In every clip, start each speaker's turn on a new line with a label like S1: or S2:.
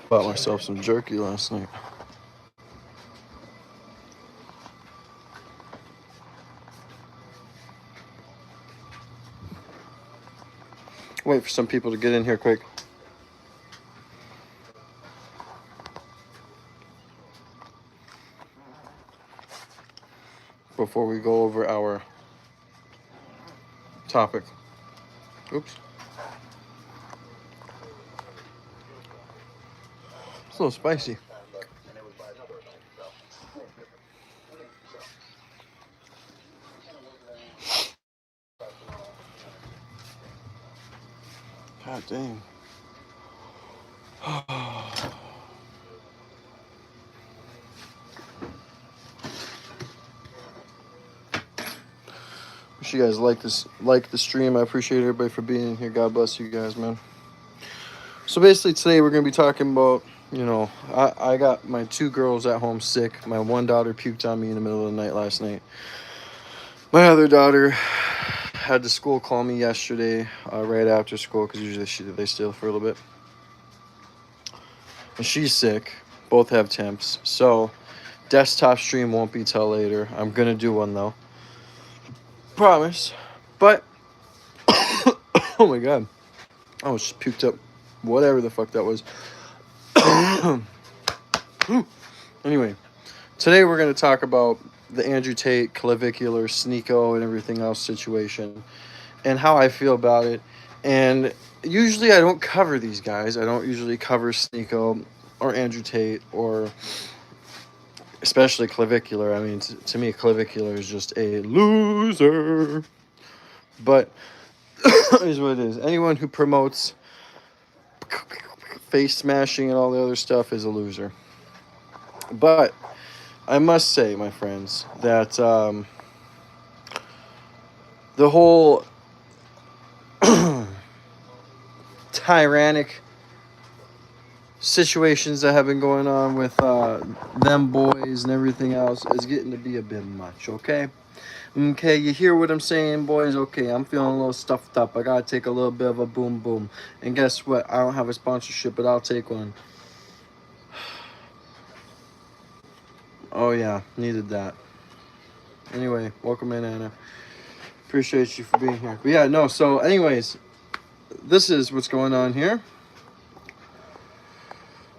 S1: Bought myself some jerky last night. Wait for some people to get in here quick. Before we go over our topic. Oops. It's a little spicy. God dang. Wish you guys like the stream. I appreciate everybody for being in here. God bless you guys, man. So basically today we're gonna be talking about, I got my 2 girls at home sick. My one daughter puked on me in the middle of the night last night. My other daughter had the school call me yesterday, right after school, because usually they stay for a little bit. And she's sick. Both have temps. So desktop stream won't be till later. I'm gonna do one though. Promise. But oh my god. I was just puked up. Whatever the fuck that was. Anyway, today we're going to talk about the Andrew Tate, clavicular, Sneako, and everything else situation, and how I feel about it. And usually I don't cover these guys. I don't usually cover Sneako or Andrew Tate, or especially clavicular. I mean, to me, clavicular is just a loser. But is what it is. Anyone who promotes face smashing and all the other stuff is a loser. But I must say, my friends, that the whole tyrannic situations that have been going on with them boys and everything else is getting to be a bit much, okay? Okay, you hear what I'm saying, boys? Okay, I'm feeling a little stuffed up. I gotta take a little bit of a boom boom. And guess what? I don't have a sponsorship, but I'll take one. Oh yeah, needed that. Anyway, welcome in, Anna. Appreciate you for being here. But yeah, no, so anyways, this is what's going on here.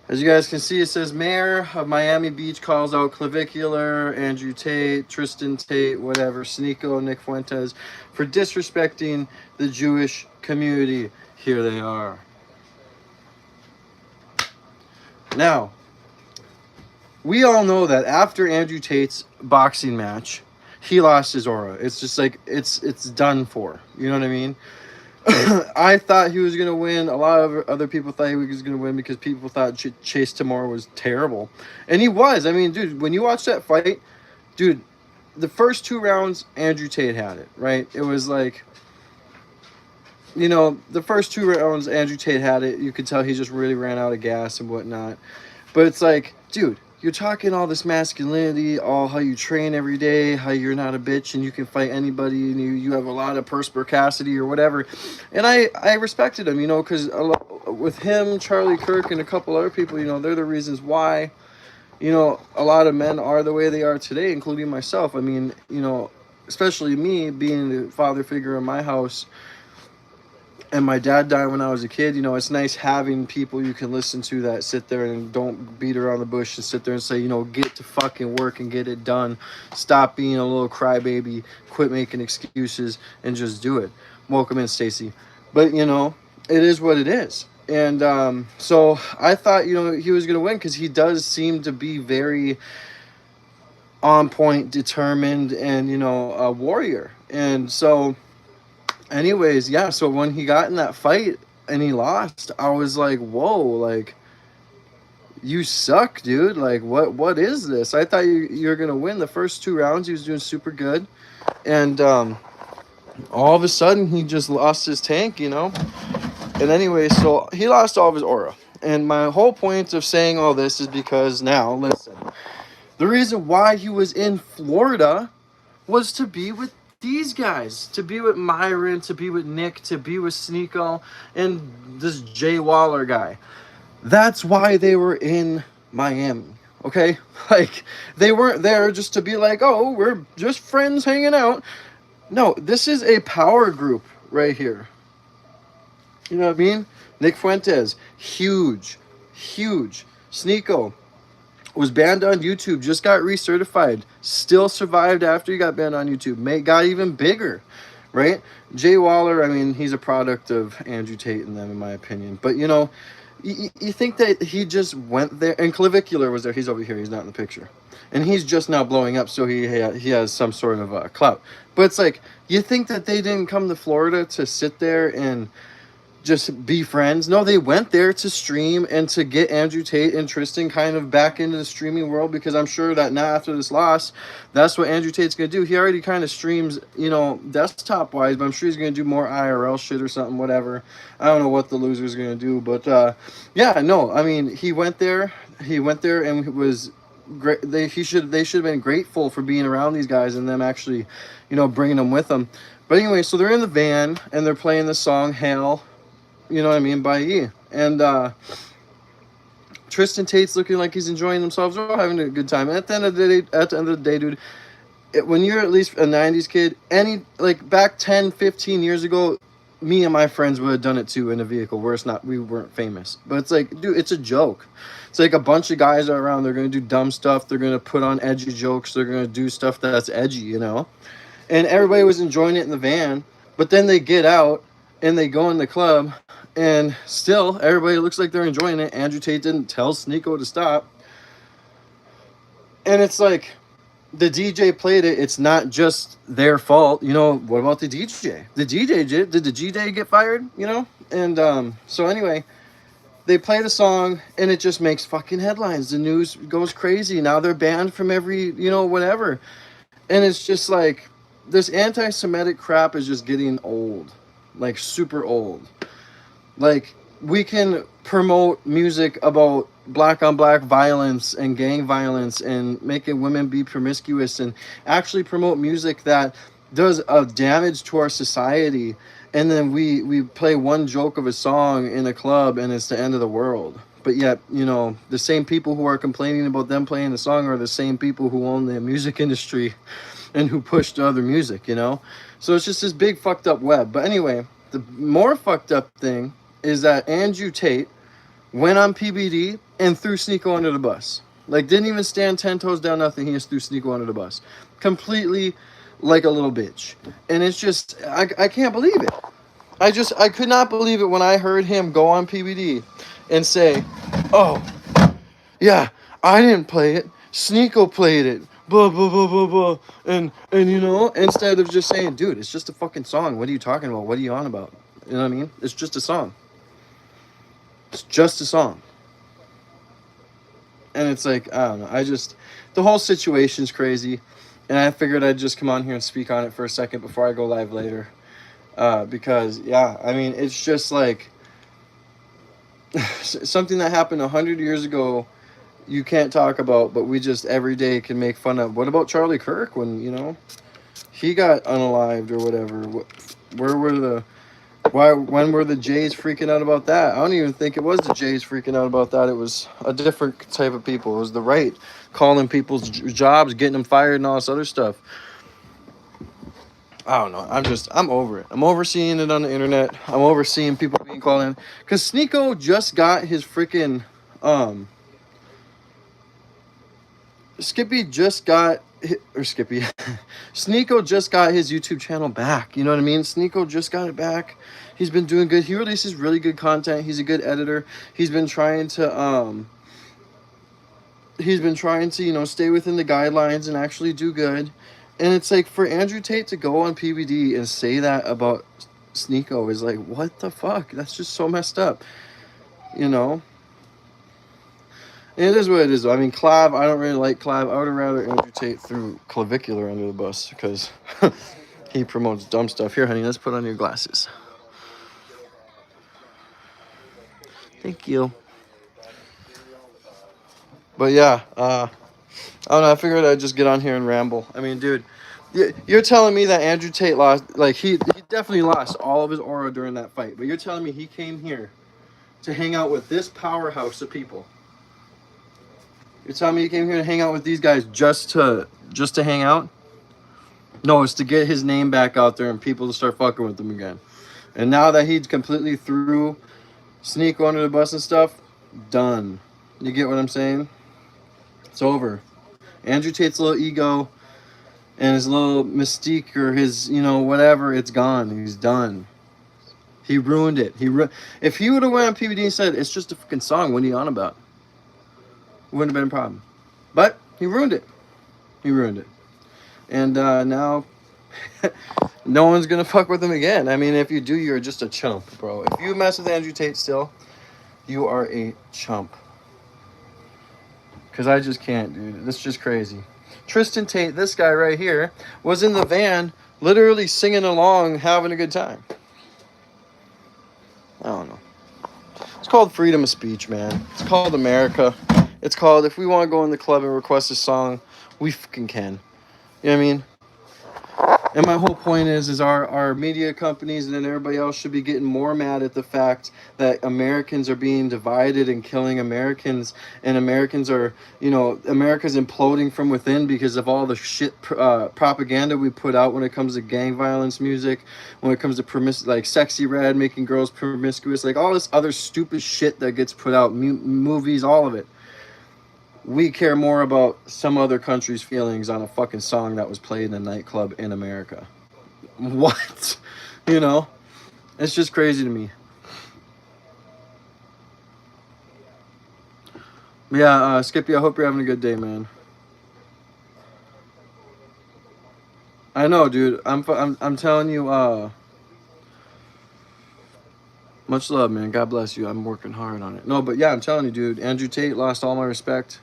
S1: As you guys can see, it says Mayor of Miami Beach calls out clavicular, Andrew Tate, Tristan Tate, whatever, Sneako, Nick Fuentes for disrespecting the Jewish community. Here they are. Now, we all know that after Andrew Tate's boxing match, he lost his aura. It's just like, it's done for. You know what I mean? I thought he was going to win. A lot of other people thought he was going to win because people thought Chase Tamura was terrible. And he was. I mean, dude, when you watch that fight, dude, the first 2 rounds, Andrew Tate had it, right? It was like, the first 2 rounds, Andrew Tate had it. You could tell he just really ran out of gas and whatnot. But it's like, dude, you're talking all this masculinity, all how you train every day, how you're not a bitch and you can fight anybody and you have a lot of perspicacity or whatever. And I respected him, because with him, Charlie Kirk, and a couple other people, they're the reasons why, a lot of men are the way they are today, including myself. I mean, especially me being the father figure in my house. and my dad died when I was a kid. You know, it's nice having people you can listen to that sit there and don't beat around the bush and sit there and say, you know, get to fucking work and get it done. Stop being a little crybaby. Quit making excuses and just do it. Welcome in, Stacy. But you know, it is what it is. And so I thought, you know, he was gonna win because he does seem to be very on point, determined, and you know, a warrior. And so anyways, yeah, so when he got in that fight and he lost, I was like, whoa, like, you suck, dude. Like, what is this? I thought you were gonna win the first 2 rounds. He was doing super good. And all of a sudden he just lost his tank, you know. And anyway, so he lost all of his aura. And my whole point of saying all this is because now, listen, the reason why he was in Florida was to be with these guys, to be with Myron, to be with Nick, to be with Sneako, and this Jay Waller guy. That's why they were in Miami, okay? Like, they weren't there just to be like, oh, we're just friends hanging out. No, this is a power group right here. You know what I mean? Nick Fuentes, huge, huge. Sneako was banned on YouTube, just got recertified, still survived after he got banned on YouTube, got even bigger, right? Jay Waller, I mean, he's a product of Andrew Tate and them, in my opinion. But, you know, you think that he just went there, and Clavicular was there. He's over here. He's not in the picture. And he's just now blowing up, so he has some sort of clout. But it's like, you think that they didn't come to Florida to sit there and just be friends? No, they went there to stream and to get Andrew Tate and Tristan kind of back into the streaming world, because I'm sure that now after this loss, that's what Andrew Tate's going to do. He already kind of streams, you know, desktop wise, but I'm sure he's going to do more IRL shit or something, whatever. I don't know what the loser's going to do, but yeah, no, I mean, he went there and it was great. They should have been grateful for being around these guys and them actually, you know, bringing them with them. But anyway, so they're in the van and they're playing the song Hail, you know what I mean, by E. And Tristan Tate's looking like he's enjoying themselves. They're all having a good time. And at the end of the day, dude, when you're at least a 90s kid, like back 10, 15 years ago, me and my friends would have done it too in a vehicle where we weren't famous. But it's like, dude, it's a joke. It's like a bunch of guys are around. They're going to do dumb stuff. They're going to put on edgy jokes. They're going to do stuff that's edgy, you know? And everybody was enjoying it in the van. But then they get out and they go in the club, and still everybody looks like they're enjoying it. Andrew Tate didn't tell Sneako to stop. And it's like, the DJ played it. It's not just their fault. You know, what about the DJ? The DJ did the DJ get fired? You know? And so anyway, they play the song and it just makes fucking headlines. The news goes crazy. Now they're banned from every, you know, whatever. And it's just like, this anti-Semitic crap is just getting old. Like, super old. Like, we can promote music about black on black violence and gang violence and making women be promiscuous and actually promote music that does a damage to our society, and then we play one joke of a song in a club and it's the end of the world. But yet, you know, the same people who are complaining about them playing the song are the same people who own the music industry and who push the other music, you know? So it's just this big fucked up web. But anyway, the more fucked up thing is that Andrew Tate went on PBD and threw Sneako under the bus. Like, didn't even stand 10 toes down, nothing. He just threw Sneako under the bus. Completely like a little bitch. And it's just, I can't believe it. I could not believe it when I heard him go on PBD and say, oh, yeah, I didn't play it. Sneako played it. Blah, blah, blah, blah, blah. And you know, instead of just saying, dude, it's just a fucking song. What are you talking about? What are you on about? You know what I mean? It's just a song. It's just a song. And it's like, I don't know. The whole situation's crazy. And I figured I'd just come on here and speak on it for a second before I go live later. Because, yeah, I mean, it's just like something that happened 100 years ago you can't talk about, but we just every day can make fun of. What about Charlie Kirk when, you know, he got unalived or whatever? When were the Jays freaking out about that? I don't even think it was the Jays freaking out about that. It was a different type of people. It was the right calling people's jobs, getting them fired and all this other stuff. I don't know. I'm over it. I'm over seeing it on the internet. I'm over seeing people being called in. Because Sneako just got his freaking, Skippy just got, or Skippy, Sneako just got his YouTube channel back. You know what I mean? Sneako just got it back. He's been doing good. He releases really good content. He's a good editor. He's been trying to, you know, stay within the guidelines and actually do good. And it's like, for Andrew Tate to go on PBD and say that about Sneako is like, what the fuck? That's just so messed up, you know? And it is what it is, though. I mean, Clav, I don't really like Clav. I would have rather Andrew Tate threw Clavicular under the bus because he promotes dumb stuff. Here, honey, let's put on your glasses. Thank you. But yeah, I don't know. I figured I'd just get on here and ramble. I mean, dude, you're telling me that Andrew Tate lost, like, he definitely lost all of his aura during that fight. But you're telling me he came here to hang out with this powerhouse of people. You're telling me he came here to hang out with these guys just to hang out? No, it's to get his name back out there and people to start fucking with him again. And now that he's completely threw Sneako under the bus and stuff, done. You get what I'm saying? It's over. Andrew Tate's little ego and his little mystique or his, you know, whatever, it's gone. He's done. He ruined it. If he would have went on PBD and said, it's just a fucking song, what are you on about? Wouldn't have been a problem. But he ruined it. He ruined it. And now no one's going to fuck with him again. I mean, if you do, you're just a chump, bro. If you mess with Andrew Tate still, you are a chump. Because I just can't, dude. This is just crazy. Tristan Tate, this guy right here, was in the van literally singing along, having a good time. I don't know. It's called freedom of speech, man. It's called America. It's called, if we want to go in the club and request a song, we fucking can. You know what I mean? And my whole point is our media companies and then everybody else should be getting more mad at the fact that Americans are being divided and killing Americans, and Americans are, you know, America's imploding from within because of all the shit propaganda we put out when it comes to gang violence music, when it comes to like Sexy Red making girls promiscuous, like all this other stupid shit that gets put out, movies, all of it. We care more about some other country's feelings on a fucking song that was played in a nightclub in America. What? You know? It's just crazy to me. Yeah, Skippy, I hope you're having a good day, man. I know, dude. I'm telling you, much love, man. God bless you. I'm working hard on it. No, but yeah, I'm telling you, dude. Andrew Tate lost all my respect.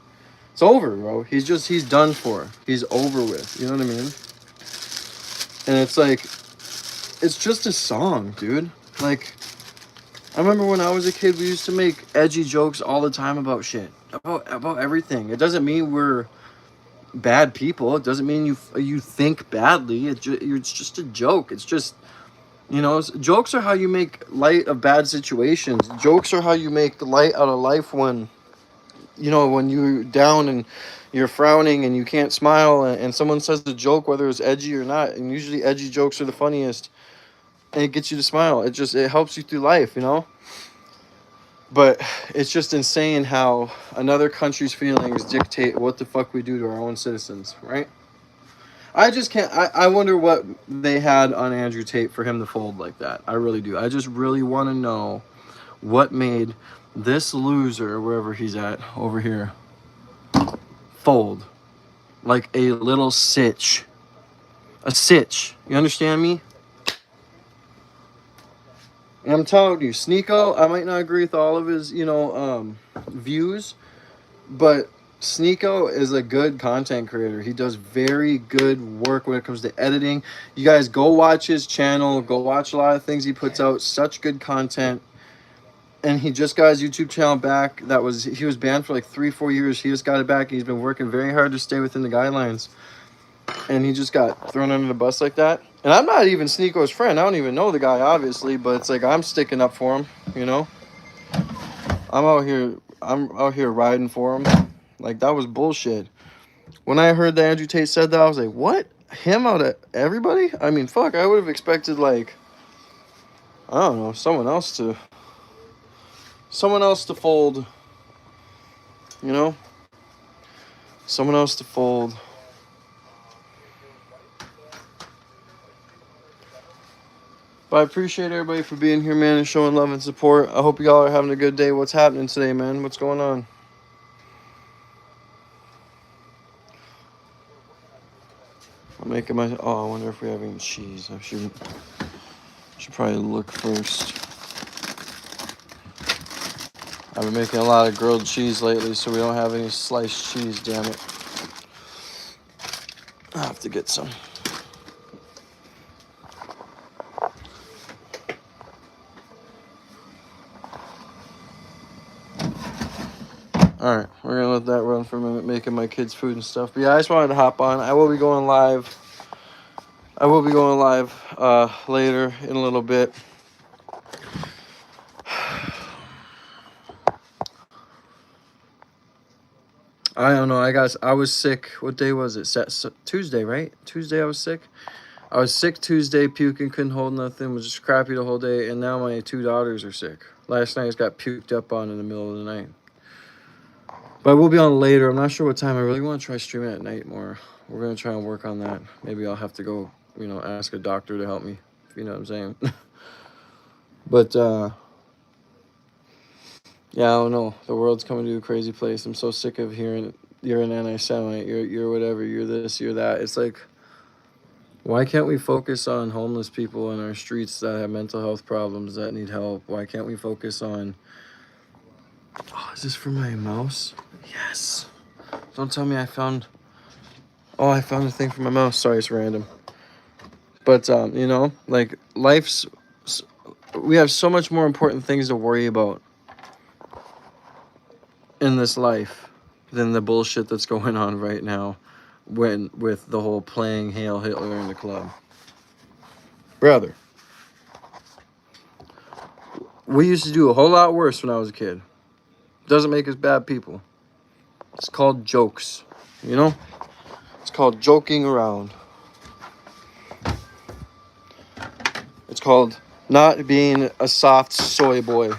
S1: It's over, bro. He's done for. He's over with. You know what I mean? And it's like, it's just a song, dude. Like, I remember when I was a kid, we used to make edgy jokes all the time about shit. About everything. It doesn't mean we're bad people. It doesn't mean you think badly. It's just a joke. It's just, you know, jokes are how you make light of bad situations. Jokes are how you make the light out of life when, you know, when you're down and you're frowning and you can't smile and someone says a joke, whether it's edgy or not, and usually edgy jokes are the funniest, and it gets you to smile. It helps you through life, you know? But it's just insane how another country's feelings dictate what the fuck we do to our own citizens, right? I just can't. I wonder what they had on Andrew Tate for him to fold like that. I really do. I just really want to know what made this loser, wherever he's at over here, fold like a little sitch. A sitch. You understand me? And I'm telling you, Sneako, I might not agree with all of his, you know, views, but Sneako is a good content creator. He does very good work when it comes to editing. You guys go watch his channel. Go watch a lot of things he puts out. Such good content. And he just got his YouTube channel back. He was banned for like 3-4 years. He just got it back. He's been working very hard to stay within the guidelines. And he just got thrown under the bus like that. And I'm not even Sneako's friend. I don't even know the guy, obviously. But it's like I'm sticking up for him, you know? I'm out here riding for him. Like, that was bullshit. When I heard that Andrew Tate said that, I was like, what? him out of everybody. I mean, fuck, I would have expected, like, I don't know, someone else to fold, you know? Someone else to fold. But I appreciate everybody for being here, man, and showing love and support. I hope y'all are having a good day. What's happening today, man? What's going on? I'm making my... Oh, I wonder if we have any cheese. I should probably look first. I've been making a lot of grilled cheese lately, so we don't have any sliced cheese, damn it. I'll have to get some. Alright, we're gonna let that run for a minute, making my kids food and stuff. But yeah, I just wanted to hop on. I will be going live. Later in a little bit. I don't know. I was sick. What day was it? Tuesday, right? Tuesday I was sick. I was sick Tuesday, puking, couldn't hold nothing, was just crappy the whole day, and now my 2 daughters are sick. Last night I just got puked up on in the middle of the night. But we'll be on later. I'm not sure what time. I really want to try streaming at night more. We're going to try and work on that. Maybe I'll have to go, ask a doctor to help me. You know what I'm saying? But, yeah, I don't know. The world's coming to a crazy place. I'm so sick of hearing you're an anti-Semite, you're whatever, you're this, you're that. It's like, why can't we focus on homeless people in our streets that have mental health problems that need help? Why can't we focus on... Oh, is this for my mouse? Yes. Don't tell me I found... Oh, I found a thing for my mouse. Sorry, it's random. But, like, life's... We have so much more important things to worry about in this life than the bullshit that's going on right now with the whole playing Hail Hitler in the club. Brother, we used to do a whole lot worse when I was a kid. Doesn't make us bad people. It's called jokes, It's called joking around. It's called not being a soft soy boy.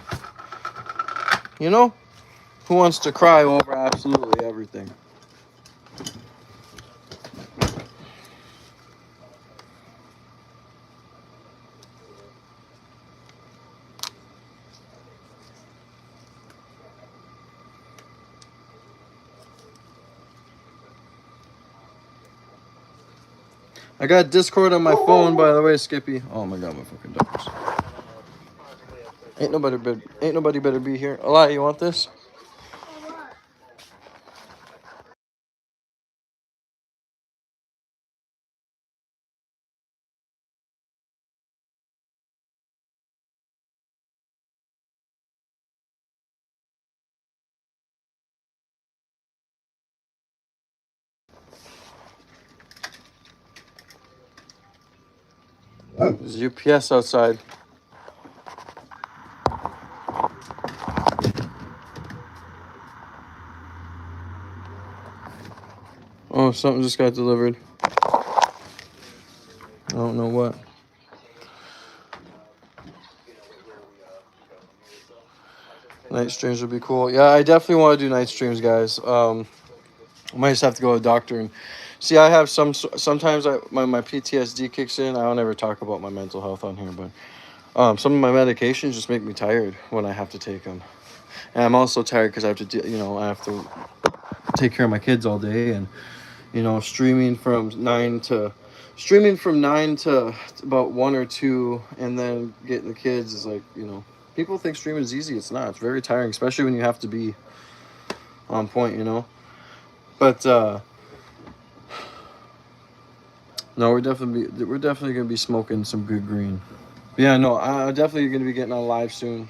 S1: Who wants to cry over absolutely everything? I got Discord on my phone, by the way, Skippy. Oh my god, my fucking dogs. Ain't nobody better be here. Eli, you want this? There's UPS outside. Oh, something just got delivered. I don't know what. Night streams would be cool. Yeah, I definitely want to do night streams, guys. I might just have to go to a doctor and see. I have sometimes my PTSD kicks in. I don't ever talk about my mental health on here, but some of my medications just make me tired when I have to take them, and I'm also tired because I have to I have to take care of my kids all day, and streaming from 9 to about 1 or 2, and then getting the kids is like, people think streaming is easy. It's not. It's very tiring, especially when you have to be on point, But no, we're definitely gonna be smoking some good green. But yeah, no, I'm definitely gonna be getting on live soon.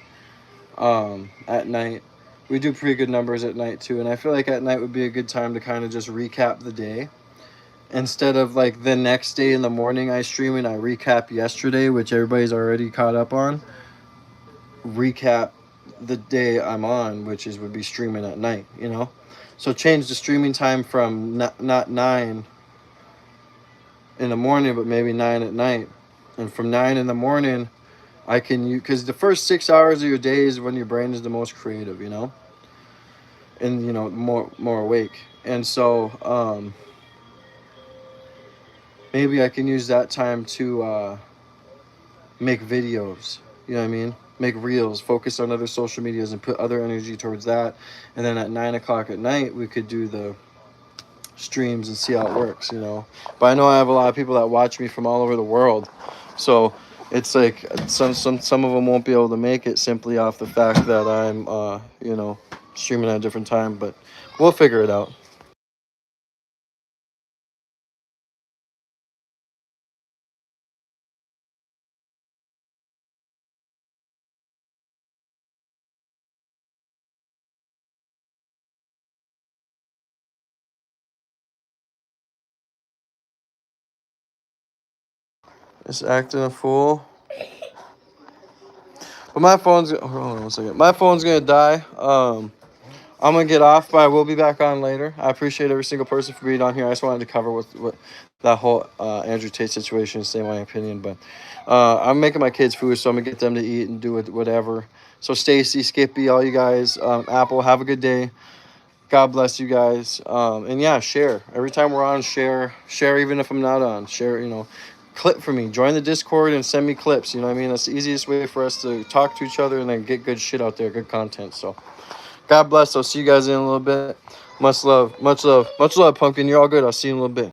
S1: At night, we do pretty good numbers at night too, and I feel like at night would be a good time to kind of just recap the day. Instead of like the next day in the morning I stream and I recap yesterday, which everybody's already caught up on. Recap the day I'm on, which would be streaming at night, So change the streaming time from not 9 in the morning, but maybe 9 at night. And from 9 in the morning, I can use, because the first 6 hours of your day is when your brain is the most creative, you know, and you know more awake. And so maybe I can use that time to make videos. You know what I mean? Make reels, focus on other social medias, and put other energy towards that. And then at 9 o'clock at night, we could do the streams and see how it works, you know. But I know I have a lot of people that watch me from all over the world, so it's like some of them won't be able to make it simply off the fact that I'm you know, streaming at a different time. But we'll figure it out. It's acting a fool. But my phone's hold on 1 second. My phone's gonna die. I'm gonna get off, but I will be back on later. I appreciate every single person for being on here. I just wanted to cover what that whole Andrew Tate situation, say my opinion. But I'm making my kids food, so I'm gonna get them to eat and do it, whatever. So Stacy, Skippy, all you guys, Apple, have a good day. God bless you guys. And yeah, share every time we're on. Share, even if I'm not on. Share, you know, clip for me. Join the Discord and send me clips. You know what I mean? That's the easiest way for us to talk to each other and then get good shit out there, good content. So. God bless. I'll see you guys in a little bit. Much love. Much love. Much love, Pumpkin. You're all good. I'll see you in a little bit.